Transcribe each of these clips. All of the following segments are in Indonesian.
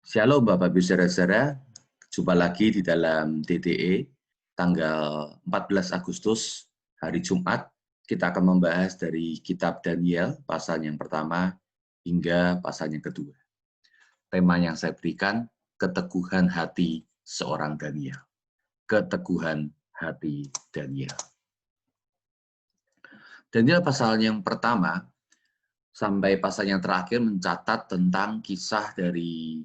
Shalom Bapak Ibu Saudara-saudara, jumpa lagi di dalam DTE tanggal 14 Agustus hari Jumat. Kita akan membahas dari kitab Daniel pasal yang pertama hingga pasal yang kedua. Tema yang saya berikan, keteguhan hati seorang Daniel. Keteguhan hati Daniel. Daniel pasal yang pertama sampai pasal yang terakhir mencatat tentang kisah dari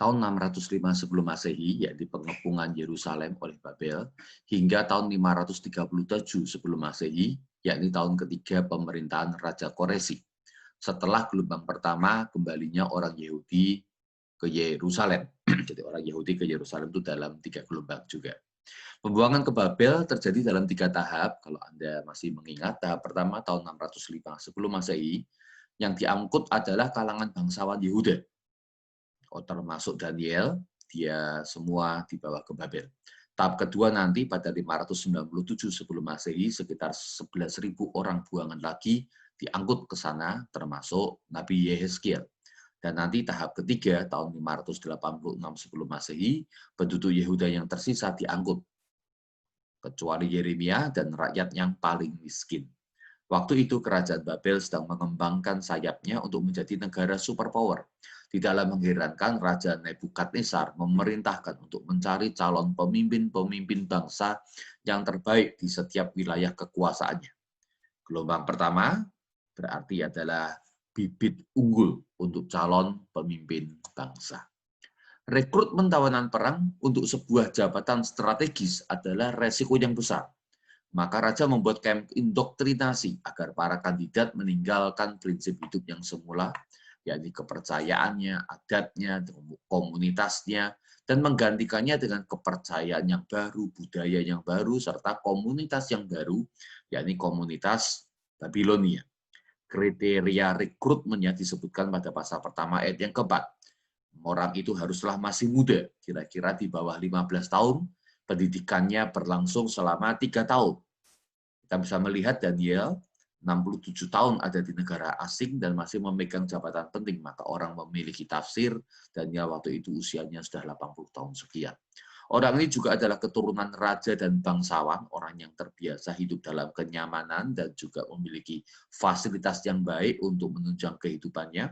tahun 605 sebelum Masehi, yaitu pengepungan Yerusalem oleh Babel, hingga tahun 537 sebelum Masehi, yakni tahun ketiga pemerintahan Raja Koresi. Setelah gelombang pertama, kembalinya orang Yahudi ke Yerusalem. Jadi orang Yahudi ke Yerusalem itu dalam 3 gelombang juga. Pembuangan ke Babel terjadi dalam 3 tahap. Kalau Anda masih mengingat, tahap pertama tahun 605 sebelum Masehi, yang diangkut adalah kalangan bangsawan Yehuda. Termasuk Daniel, dia semua dibawa ke Babel. Tahap kedua nanti pada 597 sebelum Masehi, sekitar 11.000 orang buangan lagi diangkut ke sana, termasuk Nabi Yehezkiel. Dan nanti tahap ketiga, tahun 586 sebelum Masehi, penduduk Yehuda yang tersisa diangkut, kecuali Yeremia dan rakyat yang paling miskin. Waktu itu kerajaan Babel sedang mengembangkan sayapnya untuk menjadi negara superpower. Tidak mengherankan Raja Nebukadnezar memerintahkan untuk mencari calon pemimpin-pemimpin bangsa yang terbaik di setiap wilayah kekuasaannya. Gelombang pertama berarti adalah bibit unggul untuk calon pemimpin bangsa. Rekrutmen tawanan perang untuk sebuah jabatan strategis adalah resiko yang besar. Maka raja membuat kamp indoktrinasi agar para kandidat meninggalkan prinsip hidup yang semula, yakni kepercayaannya, adatnya, komunitasnya, dan menggantikannya dengan kepercayaan yang baru, budaya yang baru, serta komunitas yang baru, yakni komunitas Babilonia. Kriteria rekrutmennya disebutkan pada pasal pertama ayat yang keempat. Orang itu haruslah masih muda, kira-kira di bawah 15 tahun, pendidikannya berlangsung selama 3 tahun. Kita bisa melihat Daniel 67 tahun ada di negara asing dan masih memegang jabatan penting, maka orang memiliki tafsir Daniel waktu itu usianya sudah 80 tahun sekian. Orang ini juga adalah keturunan raja dan bangsawan, orang yang terbiasa hidup dalam kenyamanan dan juga memiliki fasilitas yang baik untuk menunjang kehidupannya.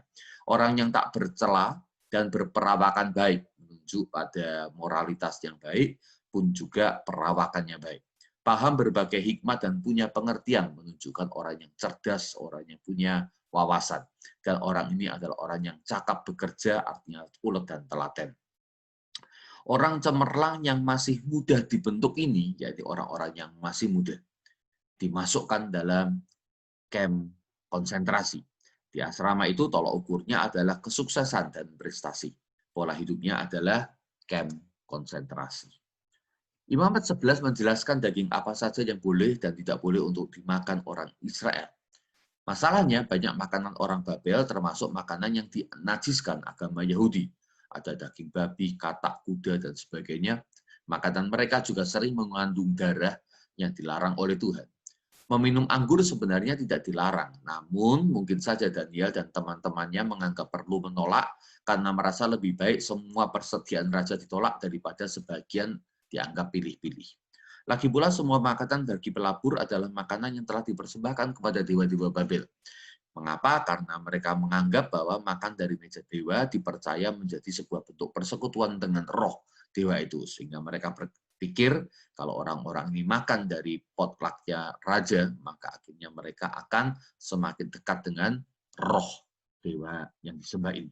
Orang yang tak bercela dan berperawakan baik, menunjuk pada moralitas yang baik, pun juga perawakannya baik. Paham berbagai hikmat dan punya pengertian, menunjukkan orang yang cerdas, orang yang punya wawasan. Dan orang ini adalah orang yang cakap bekerja, artinya ulet dan telaten. Orang cemerlang yang masih mudah dibentuk ini, yaitu orang-orang yang masih muda, dimasukkan dalam kamp konsentrasi. Di asrama itu tolak ukurnya adalah kesuksesan dan prestasi. Pola hidupnya adalah kamp konsentrasi. Imam 11 menjelaskan daging apa saja yang boleh dan tidak boleh untuk dimakan orang Israel. Masalahnya banyak makanan orang Babel termasuk makanan yang dinajiskan agama Yahudi. Ada daging babi, katak, kuda, dan sebagainya. Makanan mereka juga sering mengandung darah yang dilarang oleh Tuhan. Meminum anggur sebenarnya tidak dilarang, namun mungkin saja Daniel dan teman-temannya menganggap perlu menolak karena merasa lebih baik semua persediaan raja ditolak daripada sebagian dianggap pilih-pilih. Lagi pula semua makanan bagi pelabur adalah makanan yang telah dipersembahkan kepada dewa-dewa Babel. Mengapa? Karena mereka menganggap bahwa makan dari meja dewa dipercaya menjadi sebuah bentuk persekutuan dengan roh dewa itu. Sehingga mereka berpikir kalau orang-orang ini makan dari potlucknya raja, maka akhirnya mereka akan semakin dekat dengan roh dewa yang disembah ini.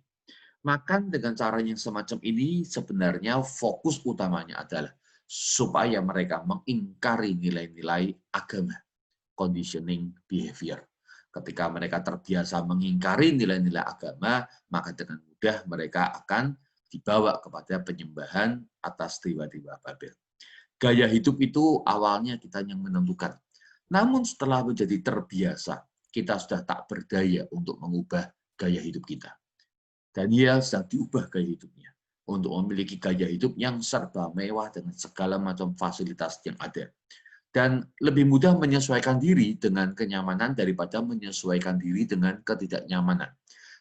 Makan dengan cara yang semacam ini sebenarnya fokus utamanya adalah supaya mereka mengingkari nilai-nilai agama, conditioning behavior. Ketika mereka terbiasa mengingkari nilai-nilai agama, maka dengan mudah mereka akan dibawa kepada penyembahan atas dewa-dewa Babel. Gaya hidup itu awalnya kita yang menentukan. Namun setelah menjadi terbiasa, kita sudah tak berdaya untuk mengubah gaya hidup kita. Daniel sedang diubah gaya hidupnya untuk memiliki gaya hidup yang serba mewah dengan segala macam fasilitas yang ada. Dan lebih mudah menyesuaikan diri dengan kenyamanan daripada menyesuaikan diri dengan ketidaknyamanan.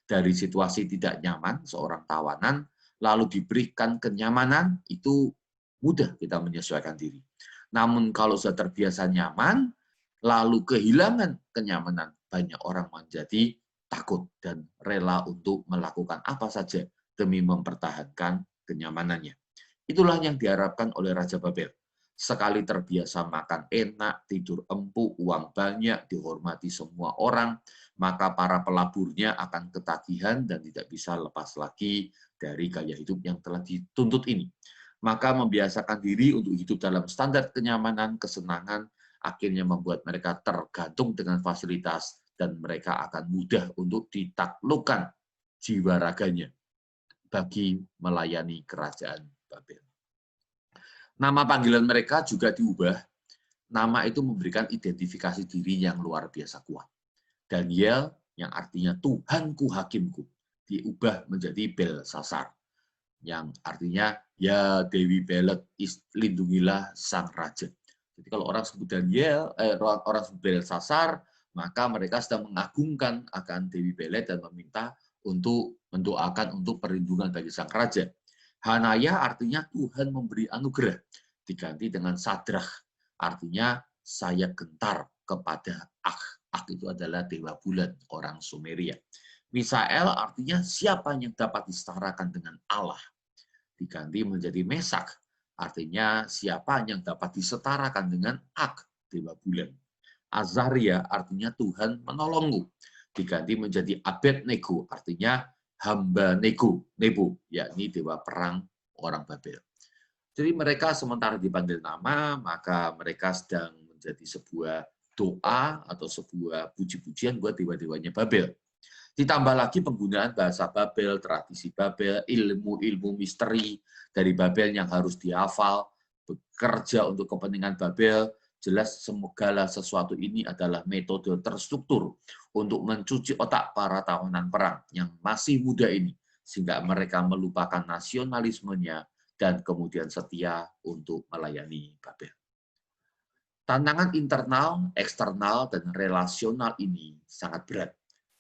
Dari situasi tidak nyaman, seorang tawanan lalu diberikan kenyamanan, itu mudah kita menyesuaikan diri. Namun kalau sudah terbiasa nyaman, lalu kehilangan kenyamanan, banyak orang menjadi takut dan rela untuk melakukan apa saja demi mempertahankan kenyamanannya. Itulah yang diharapkan oleh Raja Babel. Sekali terbiasa makan enak, tidur empuk, uang banyak, dihormati semua orang, maka para pelaburnya akan ketagihan dan tidak bisa lepas lagi dari gaya hidup yang telah dituntut ini. Maka membiasakan diri untuk hidup dalam standar kenyamanan, kesenangan, akhirnya membuat mereka tergantung dengan fasilitas dan mereka akan mudah untuk ditaklukkan jiwa raganya bagi melayani kerajaan Babel. Nama panggilan mereka juga diubah. Nama itu memberikan identifikasi diri yang luar biasa kuat. Daniel, yang artinya Tuhanku Hakimku, diubah menjadi Belsasar, yang artinya ya Dewi Belet, lindungilah sang raja. Jadi kalau orang sebut Daniel, orang sebut Belsasar, maka mereka sedang mengagungkan akan Dewi Belet dan meminta untuk mendoakan untuk perlindungan bagi sang raja. Hanaya artinya Tuhan memberi anugerah, diganti dengan Sadrah, artinya saya gentar kepada Ak itu adalah dewa bulan, orang Sumeria. Misael artinya siapa yang dapat disetarakan dengan Allah, diganti menjadi Mesak, artinya siapa yang dapat disetarakan dengan Ak, dewa bulan. Azaria artinya Tuhan menolongmu, diganti menjadi Abednego, artinya hamba Nebo, yakni dewa perang orang Babel. Jadi mereka sementara dipanggil nama, maka mereka sedang menjadi sebuah doa atau sebuah puji-pujian buat dewa-dewanya Babel. Ditambah lagi penggunaan bahasa Babel, tradisi Babel, ilmu-ilmu misteri dari Babel yang harus dihafal, bekerja untuk kepentingan Babel. Jelas segala sesuatu ini adalah metode terstruktur untuk mencuci otak para tawanan perang yang masih muda ini, sehingga mereka melupakan nasionalismenya dan kemudian setia untuk melayani Babel. Tantangan internal, eksternal, dan relasional ini sangat berat.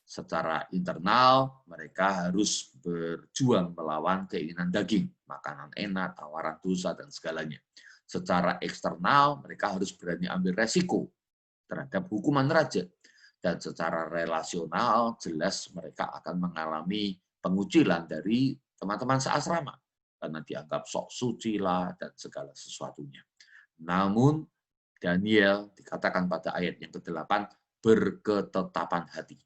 Secara internal, mereka harus berjuang melawan keinginan daging, makanan enak, tawaran dosa, dan segalanya. Secara eksternal, mereka harus berani ambil resiko terhadap hukuman raja. Dan secara relasional, jelas mereka akan mengalami pengucilan dari teman-teman seasrama, karena dianggap sok suci lah, dan segala sesuatunya. Namun, Daniel dikatakan pada ayat yang ke-8, berketetapan hati.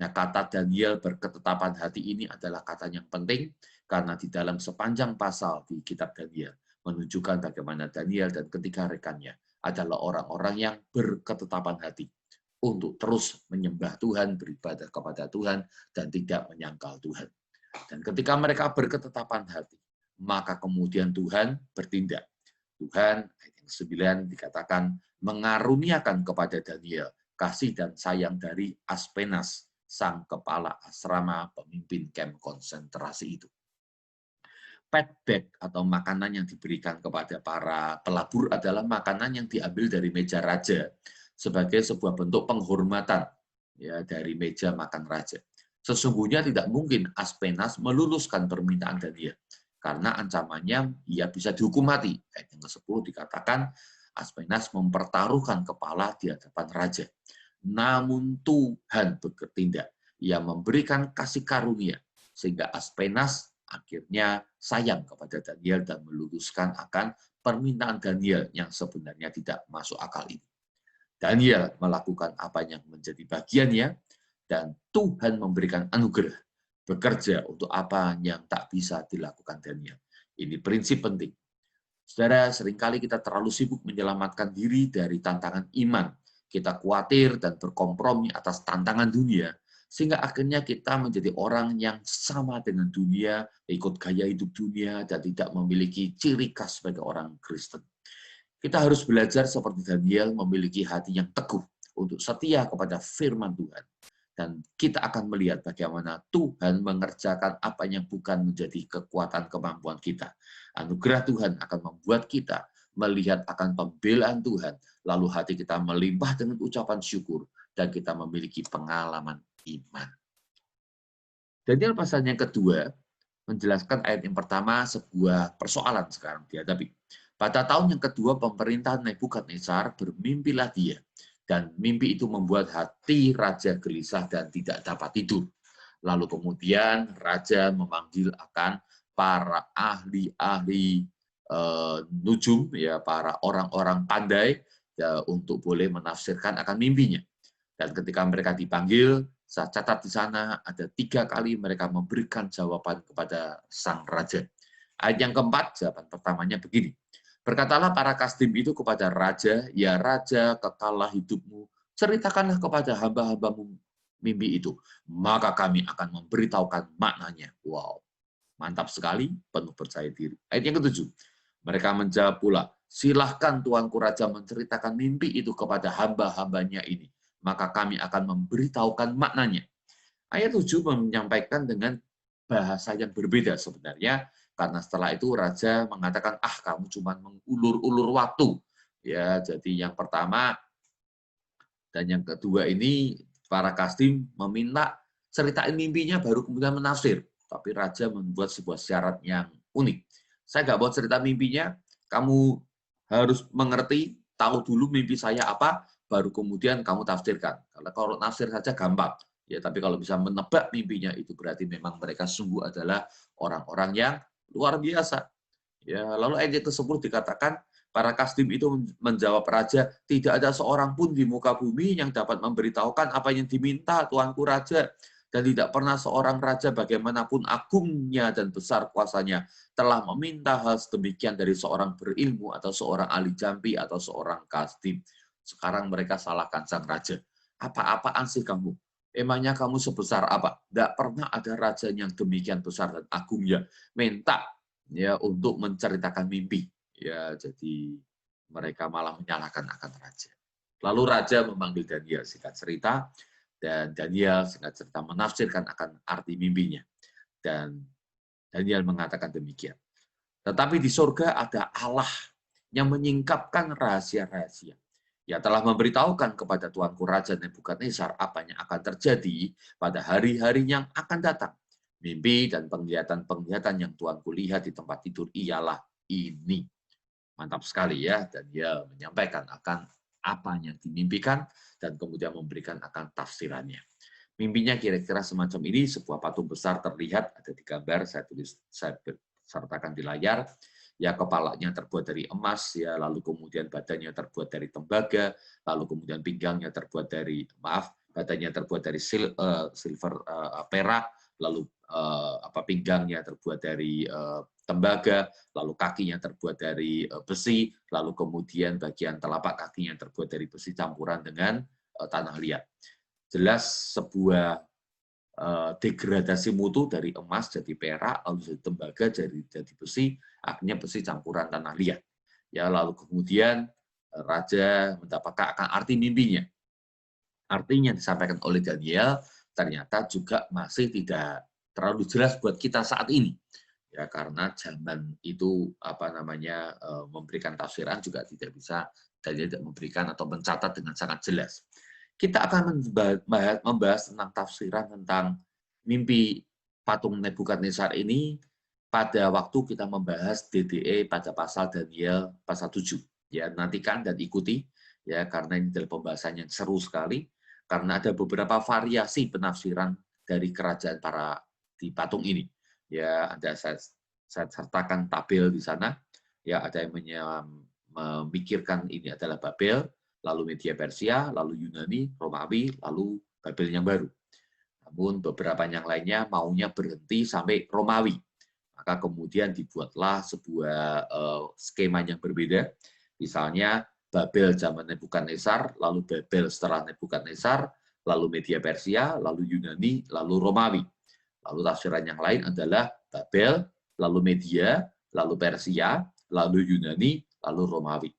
Nah, kata Daniel berketetapan hati ini adalah kata yang penting, karena di dalam sepanjang pasal di kitab Daniel, menunjukkan bagaimana Daniel dan ketiga rekannya adalah orang-orang yang berketetapan hati untuk terus menyembah Tuhan, beribadah kepada Tuhan, dan tidak menyangkal Tuhan. Dan ketika mereka berketetapan hati, maka kemudian Tuhan bertindak. Tuhan, ayat yang 9 dikatakan, mengaruniakan kepada Daniel kasih dan sayang dari Aspenas, sang kepala asrama pemimpin kamp konsentrasi itu. Petbag atau makanan yang diberikan kepada para pelabur adalah makanan yang diambil dari meja raja sebagai sebuah bentuk penghormatan ya dari meja makan raja. Sesungguhnya tidak mungkin Aspenas meluluskan permintaan Daniel karena ancamannya ia bisa dihukum mati. Ayat yang ke-10 dikatakan Aspenas mempertaruhkan kepala di hadapan raja. Namun Tuhan bertindak, ia memberikan kasih karunia sehingga Aspenas akhirnya sayang kepada Daniel dan meluluskan akan permintaan Daniel yang sebenarnya tidak masuk akal ini. Daniel melakukan apa yang menjadi bagiannya, dan Tuhan memberikan anugerah bekerja untuk apa yang tak bisa dilakukan Daniel. Ini prinsip penting. Saudara, seringkali kita terlalu sibuk menyelamatkan diri dari tantangan iman. Kita khawatir dan berkompromi atas tantangan dunia, sehingga akhirnya kita menjadi orang yang sama dengan dunia, ikut gaya hidup dunia, dan tidak memiliki ciri khas sebagai orang Kristen. Kita harus belajar seperti Daniel, memiliki hati yang teguh untuk setia kepada firman Tuhan. Dan kita akan melihat bagaimana Tuhan mengerjakan apa yang bukan menjadi kekuatan kemampuan kita. Anugerah Tuhan akan membuat kita melihat akan pembelaan Tuhan, lalu hati kita melimpah dengan ucapan syukur, dan kita memiliki pengalaman iman. Daniel pasal yang kedua, menjelaskan ayat yang pertama sebuah persoalan sekarang dihadapi. Pada tahun yang kedua pemerintahan Nebukadnezar, bermimpilah dia, dan mimpi itu membuat hati raja gelisah dan tidak dapat tidur. Lalu kemudian raja memanggil akan para ahli-ahli nujum, ya, para orang-orang pandai, ya, untuk boleh menafsirkan akan mimpinya. Dan ketika mereka dipanggil, saya catat di sana ada 3 kali mereka memberikan jawaban kepada sang raja. Ayat yang keempat, jawaban pertamanya begini. Berkatalah para kasdim itu kepada raja, ya raja, kekallah hidupmu, ceritakanlah kepada hamba-hambamu mimpi itu, maka kami akan memberitahukan maknanya. Wow, mantap sekali, penuh percaya diri. Ayat yang ketujuh, mereka menjawab pula, silahkan tuanku raja menceritakan mimpi itu kepada hamba-hambanya ini, maka kami akan memberitahukan maknanya. Ayat 7 menyampaikan dengan bahasa yang berbeda sebenarnya, karena setelah itu raja mengatakan, kamu cuma mengulur-ulur waktu. Ya, jadi yang pertama dan yang kedua ini para kasdim meminta ceritain mimpinya baru kemudian menafsir. Tapi raja membuat sebuah syarat yang unik. Saya nggak mau cerita mimpinya, kamu harus mengerti, tahu dulu mimpi saya apa, baru kemudian kamu tafsirkan. Karena kalau nafsir saja gampang, ya, tapi kalau bisa menebak mimpinya itu berarti memang mereka sungguh adalah orang-orang yang luar biasa. Ya, lalu ayat ke-10 dikatakan, para kasdim itu menjawab raja, tidak ada seorang pun di muka bumi yang dapat memberitahukan apa yang diminta tuanku raja. Dan tidak pernah seorang raja bagaimanapun agungnya dan besar kuasanya telah meminta hal sedemikian dari seorang berilmu atau seorang ahli jampi atau seorang kasdim. Sekarang mereka salahkan sang raja. Apa-apaan sih kamu? Emangnya kamu sebesar apa? Tidak pernah ada raja yang demikian besar dan agungnya minta, ya, untuk menceritakan mimpi. Ya, jadi mereka malah menyalahkan akan raja. Lalu raja memanggil Daniel, singkat cerita, dan Daniel singkat cerita menafsirkan akan arti mimpinya. Dan Daniel mengatakan demikian. Tetapi di surga ada Allah yang menyingkapkan rahasia-rahasia. Ia telah memberitahukan kepada tuanku Raja Nebukadnezar apa yang akan terjadi pada hari-hari yang akan datang. Mimpi dan penglihatan-penglihatan yang tuanku lihat di tempat tidur ialah ini. Mantap sekali ya, dan dia menyampaikan akan apa yang dimimpikan dan kemudian memberikan akan tafsirannya. Mimpinya kira-kira semacam ini, sebuah patung besar terlihat, ada di gambar, saya sertakan di layar, ya, kepalanya terbuat dari emas, ya, lalu kemudian badannya terbuat dari tembaga, lalu kemudian pinggangnya terbuat dari, badannya terbuat dari silver, perak, lalu pinggangnya terbuat dari tembaga, lalu kakinya terbuat dari besi, lalu kemudian bagian telapak kakinya terbuat dari besi campuran dengan tanah liat. Jelas sebuah degradasi mutu dari emas jadi perak, lalu jadi tembaga, jadi besi, akhirnya besi campuran tanah liat. Ya, lalu kemudian raja mendapatkan akan arti mimpinya. Artinya disampaikan oleh Daniel ternyata juga masih tidak terlalu jelas buat kita saat ini. Ya, karena zaman itu memberikan tafsiran juga tidak bisa, Daniel tidak memberikan atau mencatat dengan sangat jelas. Kita akan membahas tentang tafsiran tentang mimpi patung Nebukadnezar ini pada waktu kita membahas DDE pada pasal Daniel pasal 7. Ya, nantikan dan ikuti, ya, karena ini adalah pembahasan yang seru sekali, karena ada beberapa variasi penafsiran dari kerajaan para di patung ini. Ya, ada saya sertakan tabel di sana. Ya, ada yang memikirkan ini adalah Babel, lalu Media Persia, lalu Yunani, Romawi, lalu Babel yang baru. Namun beberapa yang lainnya maunya berhenti sampai Romawi. Maka kemudian dibuatlah sebuah skema yang berbeda. Misalnya Babel zaman Nebukadnezar, lalu Babel setelah Nebukadnezar, lalu Media Persia, lalu Yunani, lalu Romawi. Lalu tafsiran yang lain adalah Babel, lalu Media, lalu Persia, lalu Yunani, lalu Romawi.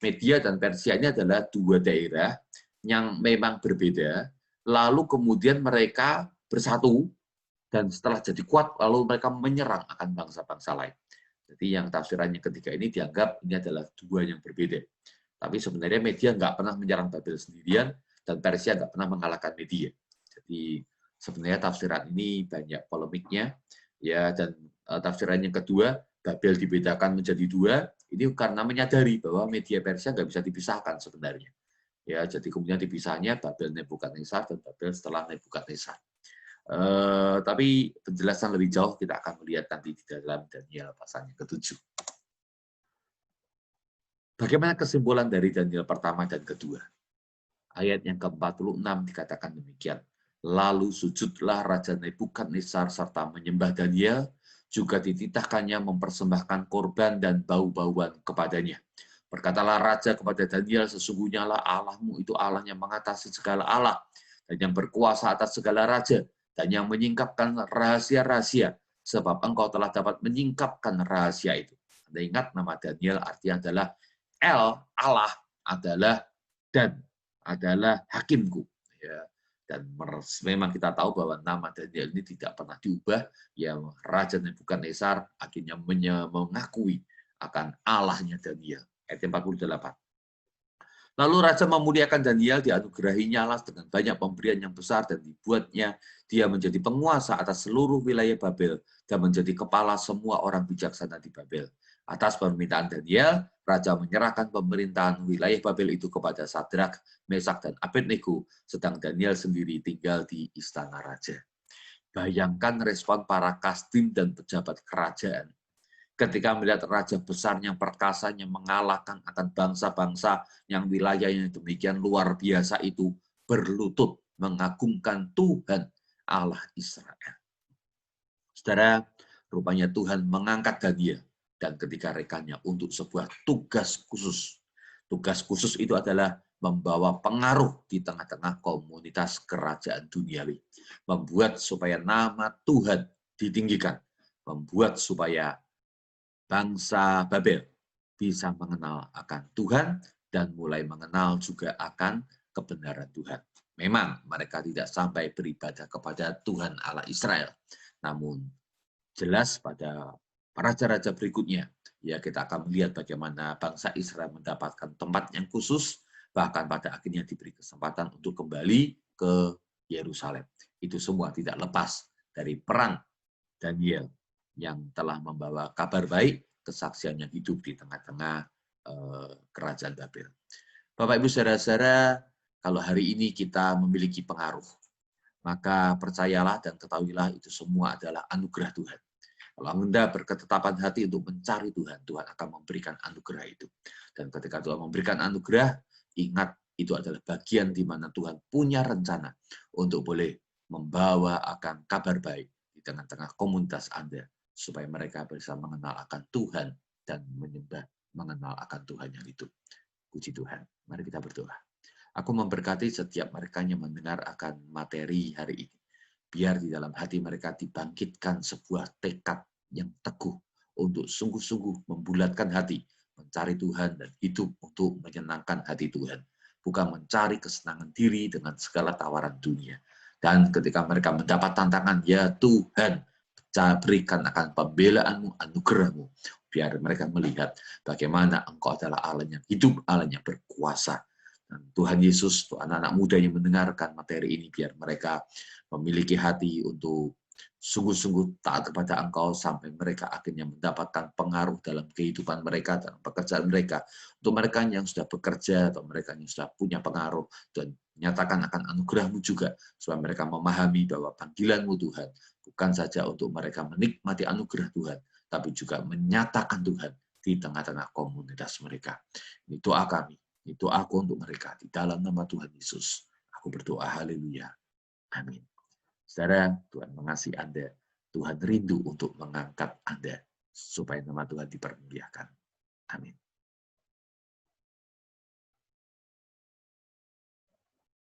Media dan Persia ini adalah dua daerah yang memang berbeda, lalu kemudian mereka bersatu, dan setelah jadi kuat, lalu mereka menyerang akan bangsa-bangsa lain. Jadi yang tafsiran yang ketiga ini dianggap ini adalah dua yang berbeda. Tapi sebenarnya Media nggak pernah menyerang Babel sendirian, dan Persia nggak pernah mengalahkan Media. Jadi sebenarnya tafsiran ini banyak polemiknya, ya, dan tafsiran yang kedua, Babel dibedakan menjadi dua, ini karena menyadari bahwa Media Persia nggak bisa dipisahkan sebenarnya. Ya, jadi kemudian dipisahnya Babel Nebukadnezar dan Babel setelah Nebukadnezar. Tapi penjelasan lebih jauh kita akan melihat nanti di dalam Daniel pasal yang ke-7. Bagaimana kesimpulan dari Daniel pertama dan kedua? Ayat yang ke-46 dikatakan demikian. Lalu sujudlah Raja Nebukadnezar serta menyembah Daniel, juga dititahkannya mempersembahkan korban dan bau-bauan kepadanya. Berkatalah Raja kepada Daniel, sesungguhnya lah Allahmu itu Allah yang mengatasi segala Allah, dan yang berkuasa atas segala raja, dan yang menyingkapkan rahasia-rahasia, sebab engkau telah dapat menyingkapkan rahasia itu. Anda ingat nama Daniel artinya adalah Allah adalah dan adalah hakimku. Ya. Dan memang kita tahu bahwa nama Daniel ini tidak pernah diubah. Ya, Raja Nebukadnezar akhirnya mengakui akan Allahnya Daniel. Ayat 48. Lalu Raja memuliakan Daniel, dianugerahinya Allah dengan banyak pemberian yang besar dan dibuatnya dia menjadi penguasa atas seluruh wilayah Babel dan menjadi kepala semua orang bijaksana di Babel. Atas permintaan Daniel, Raja menyerahkan pemerintahan wilayah Babel itu kepada Sadrak, Mesak, dan Abednego, sedang Daniel sendiri tinggal di istana raja. Bayangkan respon para kasdim dan pejabat kerajaan ketika melihat raja besarnya perkasanya mengalahkan akan bangsa-bangsa yang wilayahnya demikian luar biasa itu berlutut mengagungkan Tuhan Allah Israel. Saudara, rupanya Tuhan mengangkat Daniel dan ketika rekannya untuk sebuah tugas khusus. Tugas khusus itu adalah membawa pengaruh di tengah-tengah komunitas kerajaan duniawi. Membuat supaya nama Tuhan ditinggikan. Membuat supaya bangsa Babel bisa mengenal akan Tuhan dan mulai mengenal juga akan kebenaran Tuhan. Memang mereka tidak sampai beribadah kepada Tuhan Allah Israel. Namun jelas pada raja-raja berikutnya, ya kita akan melihat bagaimana bangsa Israel mendapatkan tempat yang khusus, bahkan pada akhirnya diberi kesempatan untuk kembali ke Yerusalem. Itu semua tidak lepas dari peran Daniel yang telah membawa kabar baik, kesaksian yang hidup di tengah-tengah kerajaan Babel. Bapak Ibu saudara-saudara, kalau hari ini kita memiliki pengaruh, maka percayalah dan ketahuilah itu semua adalah anugerah Tuhan. Kalau Anda berketetapan hati untuk mencari Tuhan, Tuhan akan memberikan anugerah itu. Dan ketika Tuhan memberikan anugerah, ingat itu adalah bagian di mana Tuhan punya rencana untuk boleh membawa akan kabar baik di tengah-tengah komunitas Anda, supaya mereka bisa mengenal akan Tuhan dan menyembah, mengenal akan Tuhan yang hidup. Puji Tuhan. Mari kita berdoa. Aku memberkati setiap mereka yang mendengar akan materi hari ini. Biar di dalam hati mereka dibangkitkan sebuah tekad yang teguh untuk sungguh-sungguh membulatkan hati, mencari Tuhan dan hidup untuk menyenangkan hati Tuhan. Bukan mencari kesenangan diri dengan segala tawaran dunia. Dan ketika mereka mendapat tantangan, ya Tuhan, berikan akan pembelaanmu, anugerahmu. Biar mereka melihat bagaimana Engkau adalah Allah yang hidup, Allah yang berkuasa. Dan Tuhan Yesus, anak-anak muda yang mendengarkan materi ini, biar mereka memiliki hati untuk sungguh-sungguh taat kepada Engkau sampai mereka akhirnya mendapatkan pengaruh dalam kehidupan mereka, dalam pekerjaan mereka. Untuk mereka yang sudah bekerja atau mereka yang sudah punya pengaruh, dan nyatakan akan anugerah-Mu juga, supaya mereka memahami bahwa panggilan-Mu Tuhan bukan saja untuk mereka menikmati anugerah Tuhan, tapi juga menyatakan Tuhan di tengah-tengah komunitas mereka. Ini doa kami. Itu aku untuk mereka di dalam nama Tuhan Yesus. Aku berdoa, haleluya. Amin. Saudara, Tuhan mengasihi Anda. Tuhan rindu untuk mengangkat Anda supaya nama Tuhan dipermuliakan. Amin.